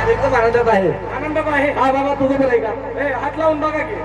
एकदम आनंदात आहे. आनंदात आहे. हा बाबा तुझं बरं आहे का? हात लावून बघा की.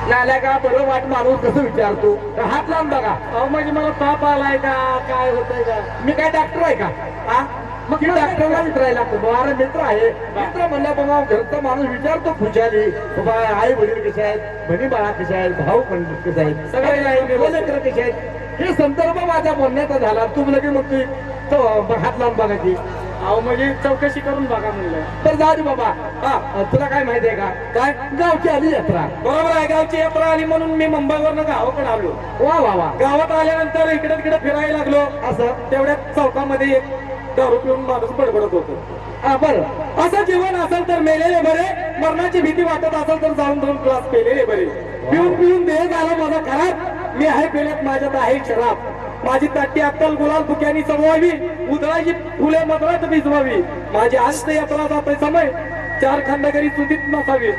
नाल्या का बरं वाट माणूस कसं विचारतो हात लावून बघा. अहो म्हणजे मला ताप आलाय का काय होतंय का? मी काय डॉक्टर आहे का? हा मग मी डॉक्टरला विचारायला लागतो. अरे मित्र आहे, मित्र म्हणला बाबा घरचा माणूस विचारतो खुशाली बाबा आई वडील कसे आहेत, बहिणी बाळा कसे आहेत, भाऊ पण कसे आहेत, सगळे लेकर कसे आहेत, हे संदर्भ माझ्या बोलण्याचा झाला. तू लगेच म्हणतोय तो हात लावून बघायची. अहो म्हणजे चौकशी करून बघा म्हणलं. तर जाऊ दे बाबा. हा तुला काय माहिती आहे का? काय गावची आली यात्रा. बरोबर आहे, गावची यात्रा आली म्हणून मी मुंबईवरनं गावाकडे आलो. वा वा वा. गावात आल्यानंतर इकडे तिकडे फिरायला लागलो. असं तेवढ्यात चौकामध्ये एक दारू पिऊन माणूस बडबडत होतो. हा बरं. असं जीवन असेल तर मेलेले बरे, मरणाची भीती वाटत असेल तर जाऊन 2 ग्लास पेलेले बरे. पिऊन पिऊन देह झाला माझा खराब, मी आहे पेल्यात माझ्यात आहे शराब. माझी ताटी अक्कल गुलाल बुक्यानी चमवावी, उधळाची फुले मदरात भिजवावी. माझी अंत यात्रा जाते समय 4 खंडगरी चुतीत नसावी.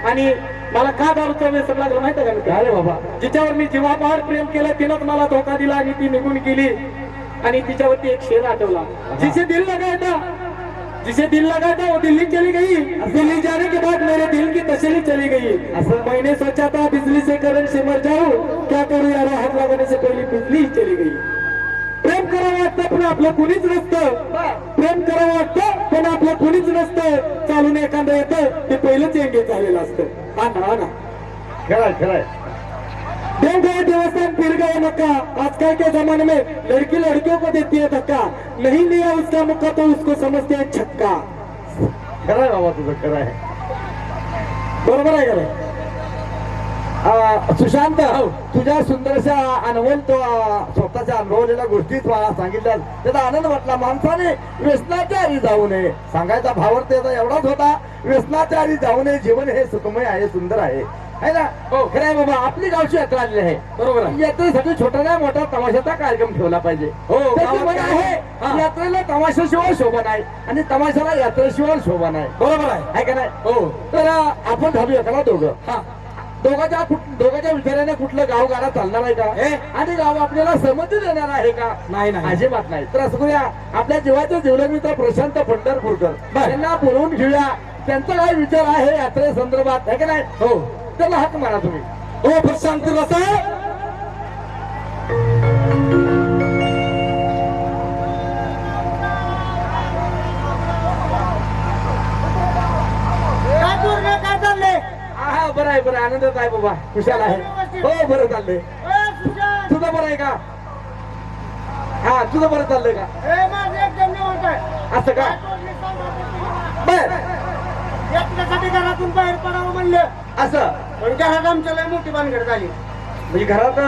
आणि मला का दारूचं व्यसन लागलं माहिती आहे का? अरे बाबा, जिच्यावर मी जीवापाड प्रेम केलं तिनंच मला धोका दिला आणि ती निघून गेली. आणि तिच्यावरती एक शेर आठवला, जिसे दिल लगाया था, जिसे दिल लगाया था वो दिल्ली चली गई, दिल्ली जाने के बाद मेरे दिल की तसल्ली चली गई. असं मैंने सोचा था बिजली से करंट से मर जाऊं, क्या करूं यार हात लगाने से पहले बिजली चली गई. प्रेम करावं वाटतं पण आपलं कुणीच नसतं. प्रेम करावं वाटतं पण आपलं कुणीच नसतं. चालून एखादं येतं ते पहिलंच एंगेज झालेलं असतं. हा ना खरंय खरंय. प्रेम गया देवस्थान फिर गया मक्का, आजकल के जमाने में लड़की लड़कियों को देती है धक्का, नहीं लिया उसका मौका तो उसको समझते हैं छक्का. खरंय बाबा तुझं खरं आहे. बरोबर आहे का रे? सुशांत, तुझ्या सुंदरशा अनुभव स्वतःच्या अनुभवलेल्या गोष्टी सांगितल्या त्याचा आनंद वाटला. माणसाने व्यसनाच्या आधी जाऊ नये सांगायचा भावार्थ त्याचा एवढाच होता. व्यसनाच्या आधी जाऊ नये, जीवन हे सुखमय आहे, सुंदर आहे है ना? हो खरं आहे बाबा. आपली गावची यात्रा आलेली आहे. बरोबर आहे. यात्रेसाठी छोटा नाही मोठा तमाशाचा कार्यक्रम ठेवला पाहिजे. हो, त्याची म्हण आहे यात्रेला तमाशाशिवाय शोभा नाही आणि तमाशाला यात्रेशिवाय शोभा नाही. बरोबर आहे. आहे का नाही? हो. तर आपण झालो त्याला दोघं. हा दोघांच्या विचाराने कुठलं गाव गाडा चालणार आहे का? आणि गाव आपल्याला समज देणार आहे का? नाही अजिबात नाही. तर असं करूया, आपल्या जीवाचे जीवलग मित्र प्रशांत पंढरपूरकर यांना बोलवून घेऊया. त्यांचा काय विचार आहे यात्रे संदर्भात आहे का नाही? हो. त्याला हाक मारा तुम्ही. हो प्रशांत रसा. काय चाललंय? हा बरं आहे, बरं आनंदात आहे बाबा, खुशाल आहे. हो बरं चाललंय. तुझं बरं आहे का? हा तुझं बरं चाललंय का? असं का? बर यात्रेसाठी घरातून बाहेर पडावं म्हणलं, असं पण घरात आमच्या लय मोठी भानगड झाली. म्हणजे घरात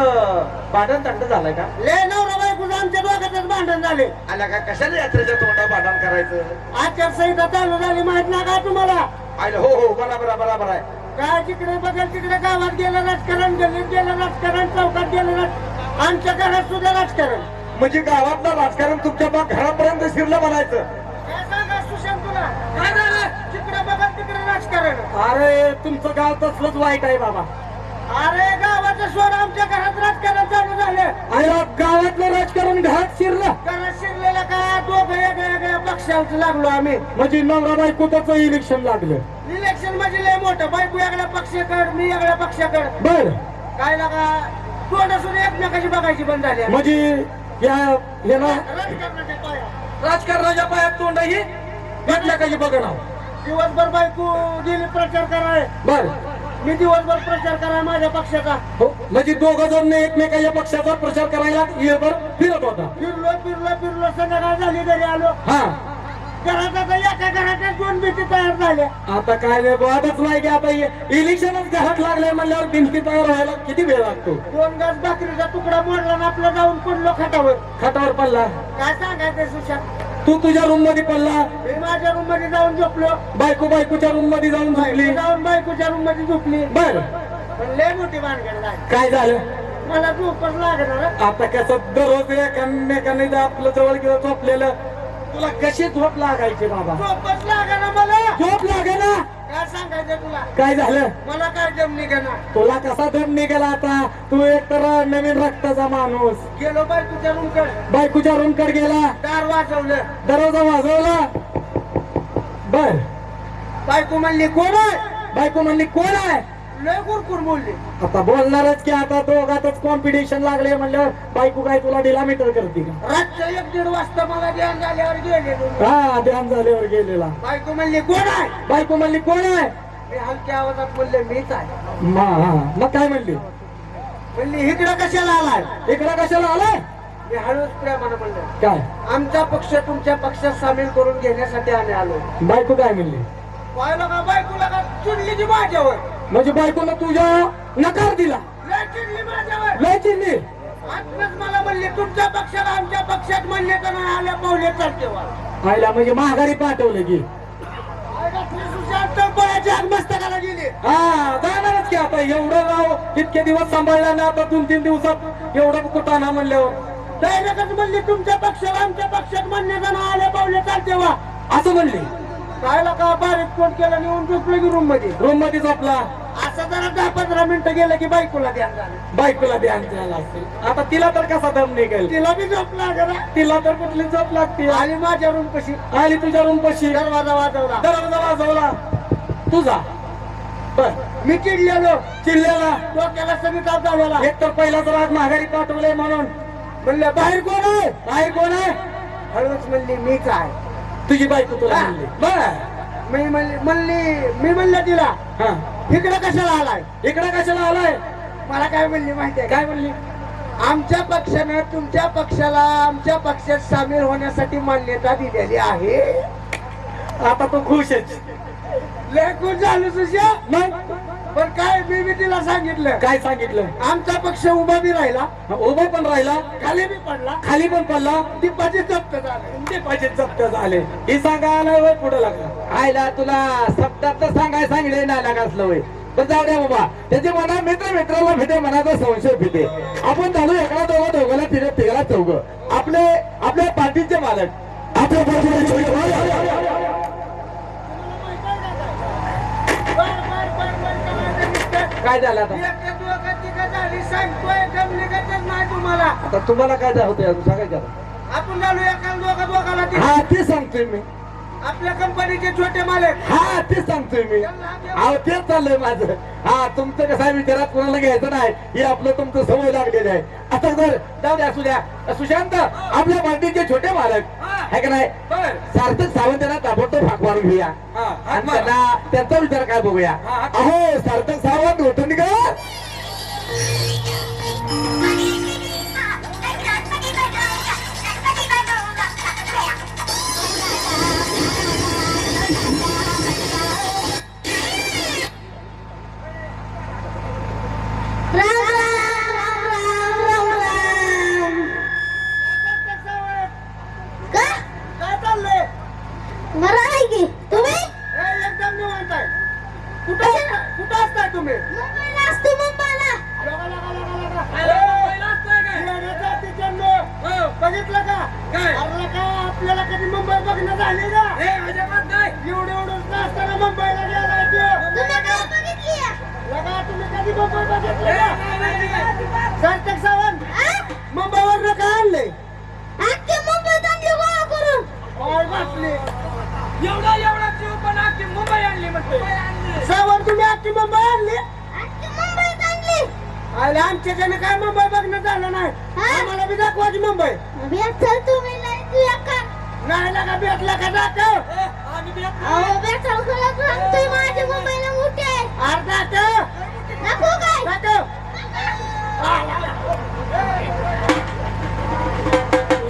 भांडण तंट झालंय का? लय नवरा बायकोचं आमच्या दोघांचंच भांडण झाले. आला का? कशाला यात्रेच्या तोंडा भांडण करायचं? आचारसंहिता चालू झाली माहित ना का तुम्हाला? आलं हो हो बरोबर बरोबर आहे. काय जिकडे बघेल तिकडे गावात गेलं राजकारण, गल्लीत गेलं राजकारण, चौकात गेलं राजकारण, आमच्या घरात सुद्धा राजकारण. म्हणजे गावातलं राजकारण तुमच्या घरापर्यंत शिरलं म्हणायचं. काय सांगा सुशांत तुला? काय झालं? जिकडे बघेल तिकडे राजकारण. अरे तुमचं गाव तसलंच वाईट आहे बाबा. अरे गावाचं सोड आमच्या घरात राजकारण चालू झालं. अरे गावातलं राजकारण घरात शिरलं घरात शिरलेलं का दोघं वेगळ्या पक्षाचं लागलो आम्ही. म्हणजे नवरा बायकोचं इलेक्शन लागलं. इलेक्शन म्हणजे लय मोठं. बायको वेगळ्या पक्षाकड, मी वेगळ्या पक्षाकड. बर काय लागा तोंड सुद्धा एकमेकाची बघायची बंद झाली. म्हणजे या राजकारणाच्या पाया राजकारणाच्या पायात तोंड ही भेटल्या काही बघणार. दिवसभर बायको गेली प्रचार कराय, बर मी दिवसभर प्रचार कराय माझ्या पक्षाचा. हो म्हणजे दोघं जण एकमेकाच्या पक्षाचा प्रचार करायला येवर फिरत होता. फिरलो फिरलो फिरलो संध्याकाळ झाली घरी आलो. हा घरात आता एका घराच्या 2 भीती तयार झाल्या. आता काय नाही वाटच नाही की आता इलेक्शनच घरात लागलंय म्हणल्यावर भिंती तयार व्हायला किती वेळ लागतो? 2 गाज भाकरीचा तुकडा मोडला ना आपला जाऊन पडलो खाटावर. खाटावर पडला. काय सांगायचं सुशांत? तू तुझ्या रूम मध्ये पडला, मी माझ्या रूम मध्ये जाऊन झोपलो. बायकोच्या रूम मध्ये जाऊन झोपली. जाऊन बायकोच्या रूम मध्ये झोपली. बर पण लय मोठी भानगड झाली. काय झालं? मला झोपच लागणार. आता कसं दररोज एकाने आपलं जवळ किंवा झोपलेलं तुला कशी झोप लागायची बाबा? झोपच लागणार मला. झोप लागे ना. काय सांगायचं तुला? काय झालं? मला काय जम निघाला. तुला कसा दम निघाला? आता तू एक तर नवीन रक्ताचा माणूस. गेलो बायकोच्या रूमकडे, बायकोच्या रूम कडे गेला, दार वाजवलं, दरवाजा वाजवला. बर. बायको म्हणली कोण आहे? बायको म्हणली कोण आहे? लय कुरकुर बोलली. आता बोलणारच की आता दोघातच कॉम्पिटिशन लागले म्हणल्यावर बायको काय तुला डिलामीटर करते का? रातच्या 1-1:30 वाजता मला ध्यान झाल्यावर गेले. हा ध्यान झाल्यावर गेलेला. बायको म्हणली कोण आहे? बायको म्हणली कोण आहे? मी हलक्या आवाजात म्हणले मीच आहे. मग काय म्हणली? म्हणली इकडं कशाला आलाय? इकडं कशाला आलाय? मी हळूच प्रेमानं म्हणलं काय? आमचा पक्ष तुमच्या पक्षात सामील करून घेण्यासाठी आम्ही आलो. बायको काय म्हणली? पाहिलं का बायकोला का चिडली की माझ्यावर? म्हणजे बायकोनं तुझ्या नकार दिला? लय चिडली माझ्यावर. लय चिडली. आत्ताच मला म्हणले तुमच्या पक्षाला आमच्या पक्षात म्हणले तर नाही आल्या पावले चालते वा. आईला म्हणजे माघारी पाठवलं की मस्तकाला गेले. हा जाणारच की आता एवढं गाव इतके दिवस सांभाळलं ना आता 2-3 दिवसात एवढं कुटाणा म्हणल्यावर डायरेक्टच म्हणले तुमच्या पक्षाला आमच्या पक्षात म्हणले तर नाही आल्या पावले चालते वा. असं म्हणले. कायला का बारीक फोन केला नेऊन झोपलं की रूम मध्ये. रूम मध्ये झोपला. असं जरा 10-15 मिनिटं गेलं की बायकोला ध्यान झालं. बायकोला ध्यान द्यायला असेल. आता तिला तर कसा दम निघेल? तिला बी झोपला जरा. तिला तर कुठली झोप लागते? आणि माझ्या रूम कशी आली तुझ्या रूम पशी. दरवाजा वाजवला. दरवाजा वाजवला तुझा. बर. मी चिडलेलो. चिल्ल्याला डोक्याला सगळी ताप झालेला. एक तर पहिलाच राग माघारी पाठवलंय म्हणून म्हणलं बाहेर कोण आहे? बाहेर कोण आहे? हळूच म्हणली मीच आहे. तुझी बायको तुला हा. म्हणली. बर. मी म्हणलं तिला हा इकडे कशाला आलाय? इकडे कशाला आलाय? मला काय म्हणली माहितीये? काय म्हणली? आमच्या पक्षानं तुमच्या पक्षाला आमच्या पक्षात सामील होण्यासाठी मान्यता दिलेली आहे. आता तू खुश आहेस? लय खुश झालो सुशा. मग पण काय मी तिला सांगितलं काय सांगितलं? आमचा पक्ष उभा बी राहिला, उभा पण राहिला, खाली बी पडला, खाली पण पडला, डिपॉझिट जप्त झालं. डिपॉझिट जप्त झाले. हे सांगायला वय पुढे लागला. आयला तुला शब्दात तर सांगितले ना लागलं होय. पण जाऊ द्या बाबा त्याचे मना मित्राला भेटे मनाचा संशय भेटे. आपण झालो एकाला दोघाला तिघाला चौघ आपल्या पार्टीचे मालक आपल्या काय झालं आता? सांगतोय गमलिकतच नाही तुम्हाला. आता तुम्हाला काय होतं सांगायचं आता? आपण झालो एका दोघाला हा ते सांगतोय मी. आपल्या कंपनीचे छोटे मालक. हा तेच सांगतोय मी. अहो तेच चाललंय माझं. हा तुमचं कसं आहे विचारात कोणाला घ्यायचं नाही हे आपलं तुमचं सवय लागलेलं आहे. आता जर जाऊ द्या असू द्या सुशांत आपल्या पार्टीचे छोटे मालक आहे का नाही सार्थक सावंत यांना ताबडतोब हाक मारून घेऊया आणि त्यांना त्यांचा विचार काय बघूया. अहो सार्थक सावंत उठून निघा. काय चाललंय? तुम्ही हे एकदम निवांत आहे. कुठं असताय तुम्ही? मुंबईला असतो मुंबईला. बघितलं का? अरे का आपल्याला कधी मुंबई बघणं झाली का? एवढं असताना मुंबईला गेलाय तुम्ही काय बघितली? लगा तुम्ही कधी मुंबई बघितली का? सार्थक सावंत मुंबईवर का आणले? अख्खी मुंबईत आणली गोळा करून. काय वाटले? एवढा जीव पण आखी मुंबई आणली म्हणते. सावंत तुम्ही अख्खी मुंबई आणली? अख्खी मुंबईत आणली. अरे आमच्या जण काय मुंबई बघणं झालं नाही. आम्हाला बी दाखवायची मुंबई. बेचल तुम्ही नाही तुझ्या का? नाही लगा भेटला का दाखव. अहो बेचल खरंच सांगतोय माझी मुंबईला मोठी आहे. अर्धा दाखव. दाखवू काय? दाखव.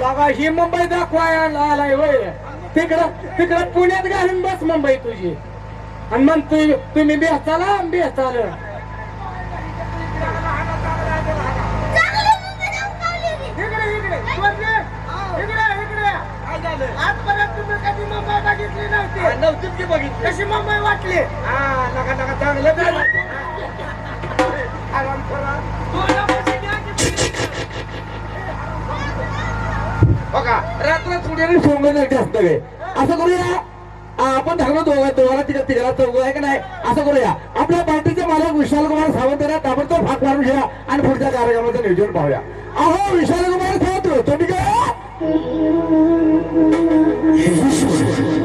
लागा ही मुंबई दाखवायला आलाय होय. तिकडं पुण्यात घालून बस मुंबई तुझी आणि मग तुम्ही बेचाला बेचाल. चांगली मुंबई दाखवली मी. इकडे आजपर्यंत तुम्ही कधी मुंबई बघितली नव्हती. नव्हतीच की बघितली. कशी मुंबई वाटली? नका चांगलं झालं. आराम करा. बघा रात्र थोडी सोंगण जास्त आहे. असं करूया आपण धागलो दोघाला तिघाला चौघ आहे का नाही असं करूया आपल्या पार्टीचे मालक विशाल कुमार सावंत यांना ताबडतोब हाक मारून घ्या आणि पुढच्या कार्यक्रमाचं नियोजन पाहूया. अहो विशाल कुमार सावंत होतो ठीक आहे.